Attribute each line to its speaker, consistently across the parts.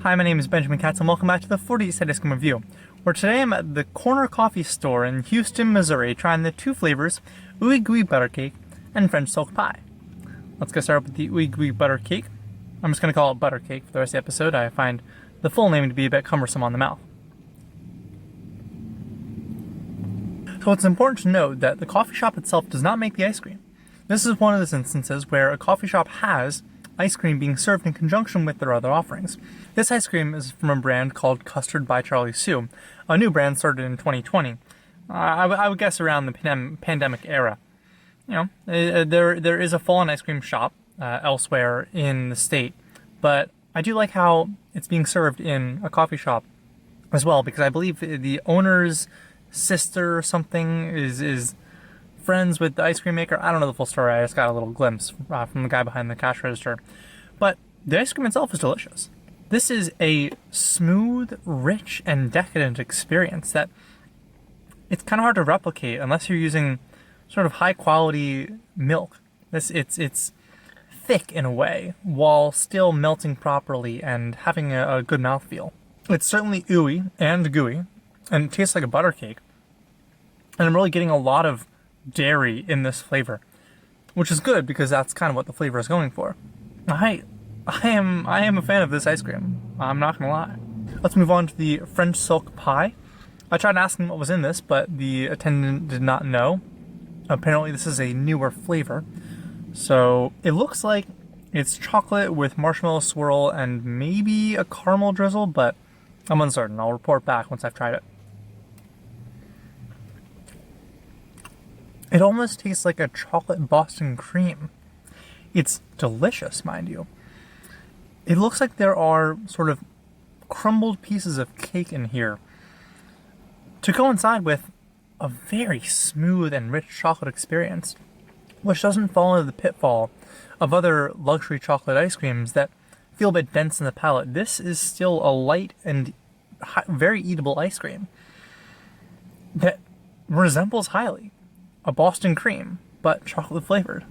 Speaker 1: Hi, my name is Benjamin Katz, and welcome back to the 40th Ice Cream Review, where today I'm at the Corner Coffee Store in Houston, Missouri, trying the two flavors, Ooey Gooey Butter Cake and French Silk Pie. Let's get started with the Ooey Gooey Butter Cake. I'm just going to call it Butter Cake for the rest of the episode. I find the full name to be a bit cumbersome on the mouth. So it's important to note that the coffee shop itself does not make the ice cream. This is one of those instances where a coffee shop has ice cream being served in conjunction with their other offerings. This ice cream is from a brand called Custard by Charlie Sue, a new brand started in 2020. I would guess around the pandemic era. You know, there is a full-on ice cream shop elsewhere in the state, but I do like how it's being served in a coffee shop as well, because I believe the owner's sister or something is friends with the ice cream maker. I don't know the full story. I just got a little glimpse from the guy behind the cash register. But the ice cream itself is delicious. This is a smooth, rich, and decadent experience that it's kind of hard to replicate unless you're using sort of high-quality milk. It's thick in a way, while still melting properly and having a good mouthfeel. It's certainly ooey and gooey, and it tastes like a butter cake. And I'm really getting a lot of dairy in this flavor, which is good because that's kind of what the flavor is going for. I am a fan of this ice cream. I'm not gonna lie. Let's move on to the French Silk Pie. I tried asking what was in this, but the attendant did not know. Apparently this is a newer flavor. So it looks like it's chocolate with marshmallow swirl and maybe a caramel drizzle, but I'm uncertain. I'll report back once I've tried it. It almost tastes like a chocolate Boston cream. It's delicious, mind you. It looks like there are sort of crumbled pieces of cake in here to coincide with a very smooth and rich chocolate experience, which doesn't fall into the pitfall of other luxury chocolate ice creams that feel a bit dense in the palate. This is still a light and very eatable ice cream that resembles highly a Boston cream, but chocolate flavored.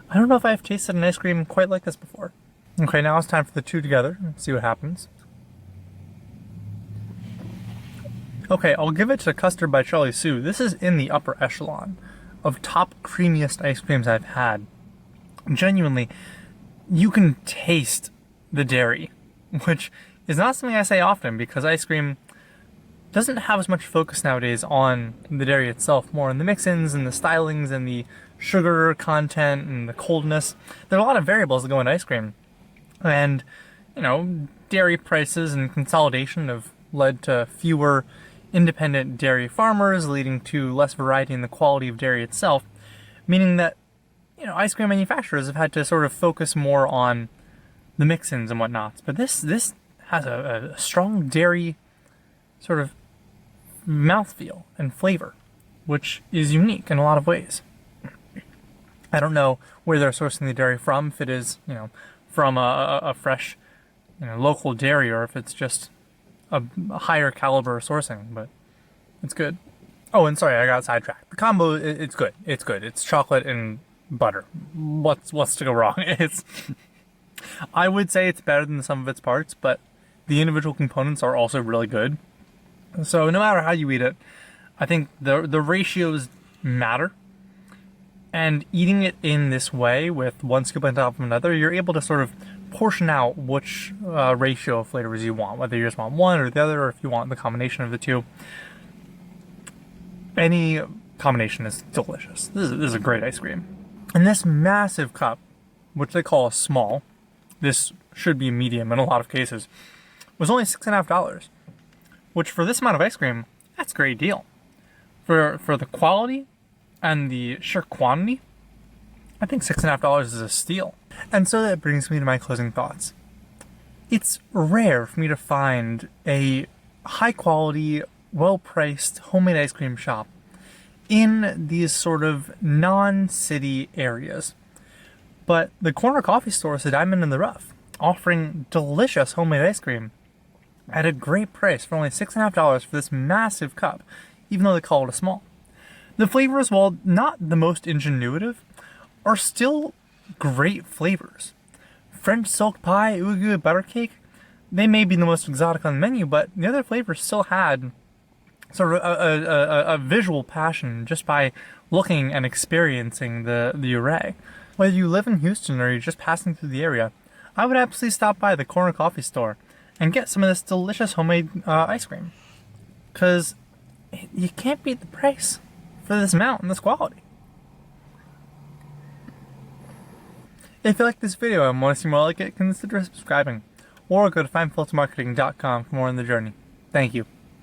Speaker 1: I don't know if I've tasted an ice cream quite like this before. Okay, now it's time for the two together and see what happens. Okay, I'll give it to Custard by Charlie Sue. This is in the upper echelon of top creamiest ice creams I've had. Genuinely, you can taste the dairy, which is not something I say often because ice cream doesn't have as much focus nowadays on the dairy itself, more on the mix-ins and the stylings and the sugar content and the coldness. There are a lot of variables that go into ice cream. And, you know, dairy prices and consolidation have led to fewer independent dairy farmers, leading to less variety in the quality of dairy itself, meaning that, you know, ice cream manufacturers have had to sort of focus more on the mix-ins and whatnots. But this has a strong dairy sort of mouthfeel and flavor, which is unique in a lot of ways. I don't know where they're sourcing the dairy from, if it is, you know, from a fresh, you know, local dairy, or if it's just a higher caliber sourcing, but it's good. Oh, and sorry, I got sidetracked. The combo, it's good. It's good. It's chocolate and butter. What's to go wrong? I would say it's better than the sum of its parts, but the individual components are also really good. So no matter how you eat it, I think the ratios matter. And eating it in this way, with one scoop on top of another, you're able to sort of portion out which ratio of flavors you want, whether you just want one or the other, or if you want the combination of the two. Any combination is delicious. This is a great ice cream. And this massive cup, which they call a small, this should be medium in a lot of cases, was only $6.50. Which for this amount of ice cream, that's a great deal. For the quality and the sheer quantity, I think $6.50 is a steal. And so that brings me to my closing thoughts. It's rare for me to find a high quality, well priced homemade ice cream shop in these sort of non-city areas. But the Corner Coffee Store is a diamond in the rough, offering delicious homemade ice cream at a great price for only $6.50 for this massive cup, even though they call it a small. The flavors, while not the most ingenuitive, are still great flavors. French Silk Pie, Ooey Gooey Butter Cake, they may be the most exotic on the menu, but the other flavors still had sort of a visual passion just by looking and experiencing the array. Whether you live in Houston or you're just passing through the area, I would absolutely stop by the corner coffee store and get some of this delicious homemade ice cream. Because you can't beat the price for this amount and this quality. If you like this video and want to see more like it, consider subscribing. Or go to findfiltermarketing.com for more on the journey. Thank you.